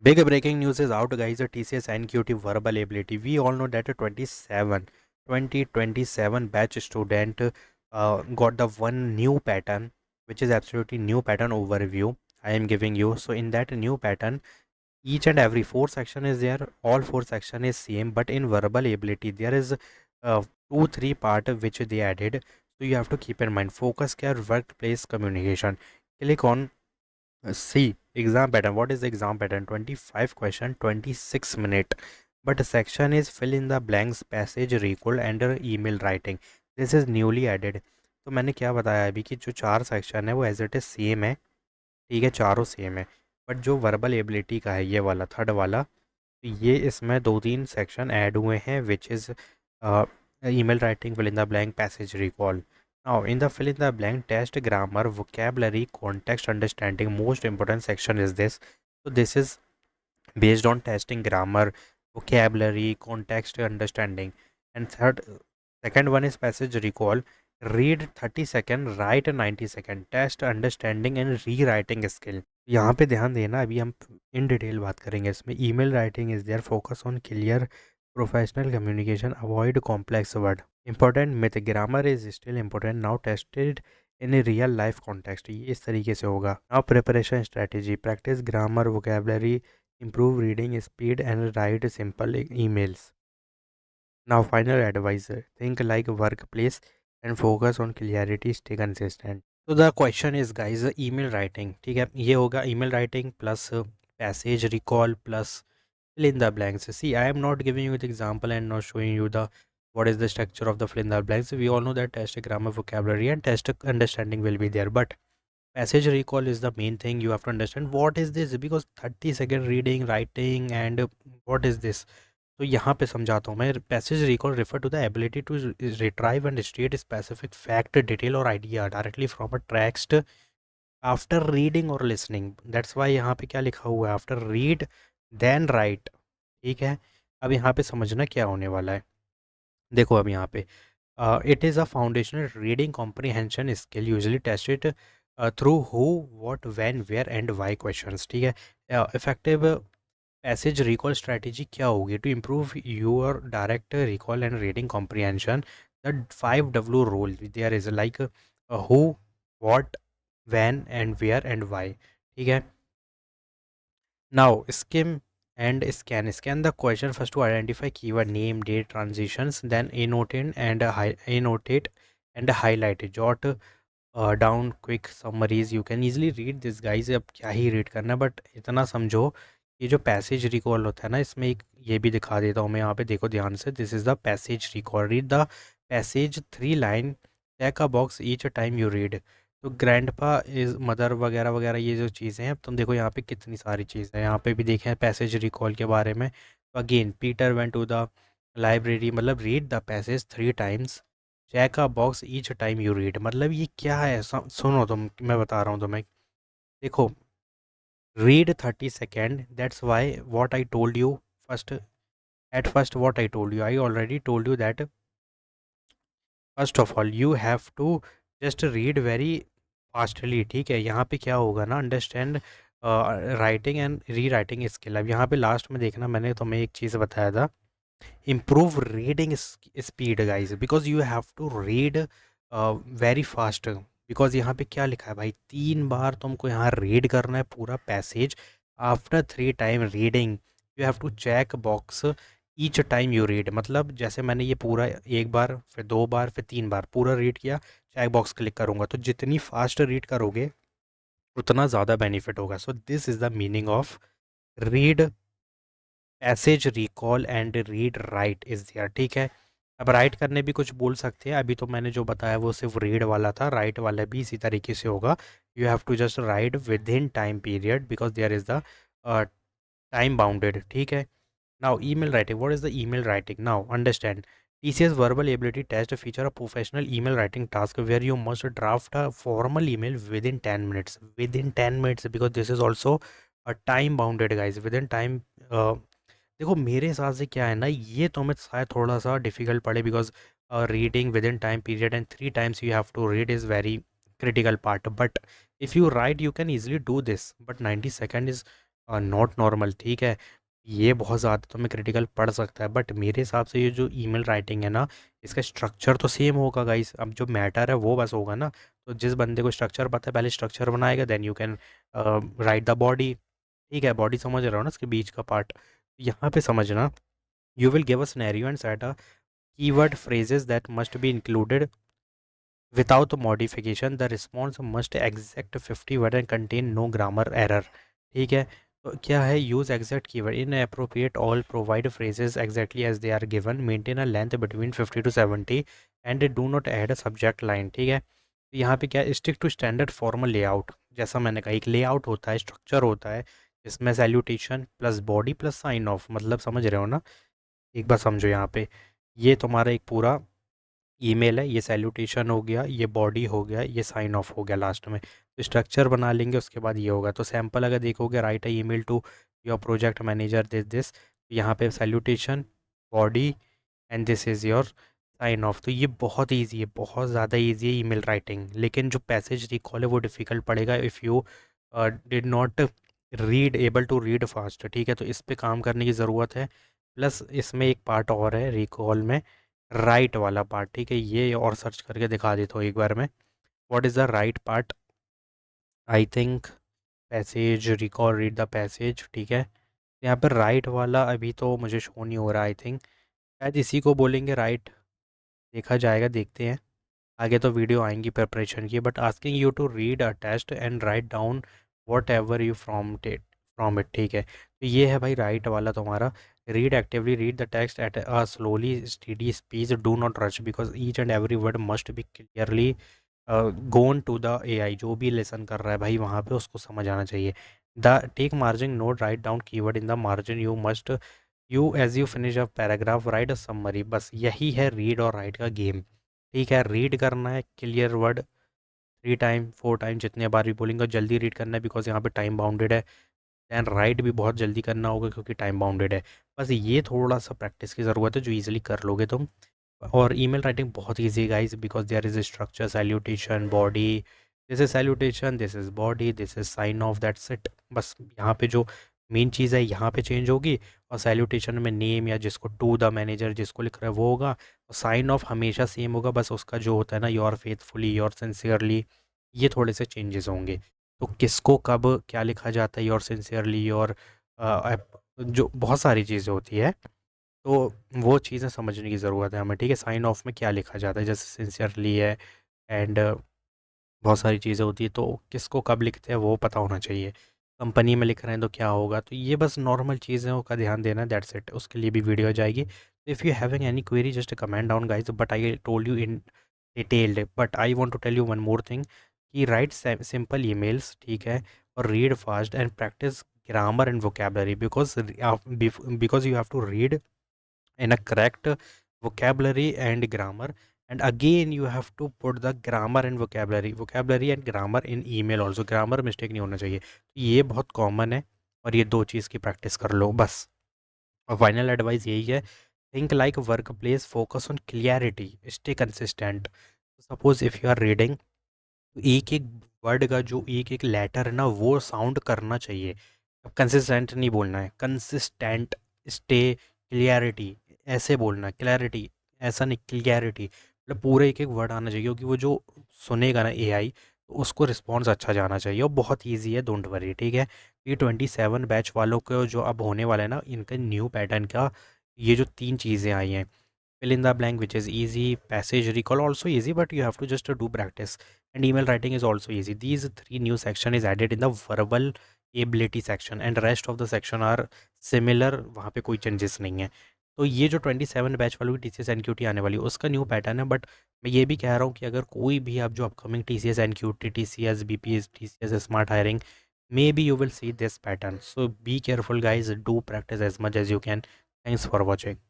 Big breaking news is out, guys. The TCS NQT verbal ability. We all know that a 2027 batch student got the one new pattern, which is absolutely new pattern overview. I am giving you. So in that new pattern, each and every four section is there. All four section is same, but in verbal ability there is two three part which they added. So you have to keep in mind focus care, workplace communication. Click on see, exam pattern. What is the exam pattern? 25 question, 26 minute. But the section is fill in the blanks, passage recall and email writing. This is newly added. तो मैंने क्या बताया अभी कि जो चार section है वो एज इट इज सेम है, ठीक है, चारों सेम है। बट जो वर्बल एबिलिटी का है ये वाला थर्ड वाला, तो ये इसमें दो तीन सेक्शन ऐड हुए हैं which is email writing, fill in the blank, passage recall. Now, in the fill in the blank, test grammar, vocabulary, context understanding. Most important section is this. So this is based on testing grammar, vocabulary, context understanding. And second one is passage recall. Read 30 second, write 90 second. Test understanding and rewriting skill. यहाँ पे ध्यान देना, अभी हम in detail बात करेंगे इसमें। Email writing is there, focus on clear professional communication, avoid complex word. Important myth, grammar is still important, now tested in real life context. ये इस तरीके से होगा। Now preparation strategy, practice grammar, vocabulary, improve reading speed and write simple emails. Now final advice, think like workplace and focus on clarity, stay consistent. So the question is guys, email writing, ठीक है, ये होगा email writing plus passage recall plus fill in the blanks. See, I am not giving you the example and not showing you the what is the structure of the fill in the blanks. We all know that test grammar, vocabulary and test understanding will be there, but passage recall is the main thing. You have to understand what is this, because 30 second reading, writing and what is this. तो यहाँ पे समझाता हूँ मैं। Passage recall refer to the ability to retrieve and state specific fact, detail और idea directly from a text after reading और listening. That's why यहाँ पे क्या लिखा हुआ है, आफ्टर रीड देन राइट, ठीक है। अब यहाँ पे समझना क्या होने वाला है। देखो अब यहाँ पे it is a foundational reading comprehension skill usually tested through who, what, when, where and why questions, ठीक है। इफेक्टिव पैसेज रिकॉल स्ट्रेटेजी क्या होगी to improve your direct recall and reading comprehension. The 5W rule there is like who, what, when and where and why, ठीक है। Now, skim and scan the question first to identify keyword name, date, transitions, then annotate and annotate and highlight it. Jot down quick summaries. You can easily read this guys, अब क्या ही read करना है, but इतना समझो ये जो passage recall होता है ना, इसमें एक ये भी दिखा देता हूँ मैं यहाँ पे, देखो ध्यान से। This is the passage recall, read the passage 3 line, check a box each time you read. तो ग्रैंडपा इज मदर वगैरह वगैरह ये जो चीज़ें हैं, अब तुम देखो यहाँ पे कितनी सारी चीज़ें हैं। यहाँ पे भी देखें पैसेज रिकॉल के बारे में। तो again Peter went to the library, मतलब read the passage 3 times, check a box each time you read. मतलब ये क्या है, सुनो तुम, मैं बता रहा हूँ तुम्हें। देखो, read 30 second, that's why what I told you first, at first what I told you, I already told you that first of all you have to just read very fastly, ठीक है। यहाँ पे क्या होगा ना, understand writing and rewriting skill. अब यहाँ पे लास्ट में देखना, मैंने तुम्हें एक चीज़ बताया था, improve reading speed guys, because you have to read very fast। Because यहाँ पे क्या लिखा है भाई, 3 बार तुमको यहाँ रीड करना है पूरा passage. After 3 time reading you have to check box each time you read. मतलब जैसे मैंने ये पूरा एक बार, फिर 2 बार, फिर 3 बार पूरा रीड किया, चेक बॉक्स क्लिक करूँगा। तो जितनी फास्ट रीड करोगे उतना ज़्यादा बेनिफिट होगा। So this is the meaning of read, passage recall and read write is there, ठीक है। अब राइट करने भी कुछ बोल सकते हैं, अभी तो मैंने जो बताया वो सिर्फ रीड वाला था, राइट वाला भी इसी तरीके से होगा। You have to just write within time period because there is the time bounded, ठीक है। Now email writing, what is the email writing, now understand. TCS verbal ability test feature a professional email writing task where you must draft a formal email within 10 minutes. Within 10 minutes, because this is also a time bounded guys, within time। देखो मेरे हिसाब से क्या है ना, ये तो हमें शायद थोड़ा सा डिफिकल्ट पड़े, because reading within time period and 3 times you have to read is very critical part, but if you write you can easily do this, but 90 second is not normal, ठीक है। ये बहुत ज़्यादा तुम्हें critical पड़ सकता है, but मेरे हिसाब से ये जो ईमेल राइटिंग है ना, इसका स्ट्रक्चर तो सेम होगा गाइस। अब जो मैटर है वो बस होगा ना। तो जिस बंदे को स्ट्रक्चर पता है, पहले स्ट्रक्चर बनाएगा, then you can write the body. ठीक है, बॉडी समझ रहा हो ना, इसके बीच का पार्ट। यहाँ पे समझना, you will give a scenario and set a keyword phrases that must be included without modification. The response must exact 50 word and contain no grammar error. ठीक है। तो क्या है, use exact keyword in appropriate all provide phrases exactly as they are given, maintain a length between 50 to 70 and do not add a subject line। ठीक है। तो यहाँ पे क्या, stick to standard formal layout. जैसा मैंने कहा, एक लेआउट होता है, स्ट्रक्चर होता है, जिसमें salutation plus body plus sign of, मतलब समझ रहे हो ना। एक बार समझो यहाँ पे, ये तुम्हारा एक पूरा ईमेल है, ये सैल्यूटेशन हो गया, ये बॉडी हो गया, ये साइन ऑफ हो गया लास्ट में। तो स्ट्रक्चर बना लेंगे, उसके बाद ये होगा। तो सैम्पल अगर देखोगे, राइट है email to your project manager this यहाँ पे salutation, body and this is your sign off. तो ये बहुत ईजी है, बहुत ज़्यादा ईजी है ईमेल राइटिंग। लेकिन जो पैसेज रिकॉल है वो डिफ़िकल्ट पड़ेगा if you did not read able to read fast. ठीक है, तो इस पे काम करने की ज़रूरत है। प्लस इसमें एक पार्ट और है रिकॉल में, राइट वाला पार्ट। ठीक है, ये और सर्च करके दिखा देता हूँ एक बार में, what is the right part. I think passage recall read the passage. ठीक है, यहाँ पर राइट वाला अभी तो मुझे शो नहीं हो रहा। आई थिंक शायद इसी को बोलेंगे राइट, देखा जाएगा, देखते हैं। आगे तो वीडियो आएंगी प्रिपरेशन की। But asking you to read a test and write down whatever you from it. ठीक है, तो ये है भाई राइट वाला तुम्हारा। Read actively, read the text at a slowly steady speech, do not rush because each and every word must be clearly gone to the AI. जो भी लेसन कर रहा है भाई वहाँ पे उसको समझ आना चाहिए। The take margin note, write down keyword in the margin, you must you as you finish a paragraph write a summary. बस यही है रीड और राइट का गेम। ठीक है, रीड करना है क्लियर वर्ड 3 टाइम 4 टाइम, जितने बार भी बोलेंगे, जल्दी रीड करना है बिकॉज यहाँ पे टाइम बाउंडेड है। दैन राइट भी बहुत जल्दी करना होगा क्योंकि टाइम बाउंडेड है। बस ये थोड़ा सा प्रैक्टिस की ज़रूरत है, जो ईजिली कर लोगे तुम। और ईमेल राइटिंग बहुत ईजी है guys, because there is structure, salutation, body, this is salutation, this is body, this is sign off, that's it. बस यहाँ पे जो मेन चीज़ है यहाँ पे चेंज होगी। और सैल्यूटेशन में नेम या जिसको टू द मैनेजर जिसको लिख रहा है वो होगा, और साइन ऑफ हमेशा सेम होगा, बस उसका जो होता है ना, योर फेथफुली, योर सिंसियरली, ये थोड़े से चेंजेस होंगे। तो किसको कब क्या लिखा जाता है, योर सिंसियरली, योर जो बहुत सारी चीज़ें होती है, तो वो चीज़ें समझने की ज़रूरत है हमें। ठीक है, साइन ऑफ में क्या लिखा जाता है, जैसे सिंसियरली है, एंड बहुत सारी चीज़ें होती है, तो किसको कब लिखते हैं वो पता होना चाहिए। कंपनी में लिख रहे हैं तो क्या होगा। तो ये बस नॉर्मल चीज़ें का ध्यान देना, दैट्स इट। उसके लिए भी वीडियो आ जाएगी। If you having any query just comment down guys, but I told you in detailed. But I want to tell you one more thing, कि राइट सिंपल ईमेल्स, ठीक है, और read fast and practice grammar and vocabulary, because you have to read in a correct vocabulary and grammar, and again you have to put the grammar and vocabulary and grammar in email also। grammar mistake नहीं होना चाहिए। तो ये बहुत common है, और ये दो चीज़ की प्रैक्टिस कर लो बस। और फाइनल एडवाइस यही है, think like workplace, focus on clarity, stay consistent. Suppose if you are reading, एक एक वर्ड का जो एक एक लेटर है ना, वो साउंड करना चाहिए। अब कंसिस्टेंट नहीं बोलना है, कंसिस्टेंट, स्टे, क्लियरिटी, ऐसे बोलना है, क्लैरिटी ऐसा नहीं, क्लियरिटी, मतलब पूरे एक एक वर्ड आना चाहिए, क्योंकि वो जो सुनेगा ना एआई, तो उसको रिस्पॉन्स अच्छा जाना चाहिए। और बहुत ईजी है, डोंट वरी। ठीक है, ये 27 बैच वालों को जो अब होने वाला है ना, इनका न्यू पैटर्न का ये जो 3 चीज़ें आई हैं, fill in the blank which is easy, passage recall also easy, but you have to just do practice, and email writing is also easy. These 3 new section is added in the verbal ability section, and rest of the section are similar, वहाँ पे कोई changes नहीं है। तो ये जो 27 batch वालों की T C S N Q T आने वाली है उसका न्यू पैटर्न है। बट मैं ये भी कह रहा हूँ कि अगर कोई भी आप जो upcoming T C S N Q T, T C S B P S, T C S smart hiring, maybe you will see this pattern, so be careful guys, do practice as much as you can. Thanks for watching.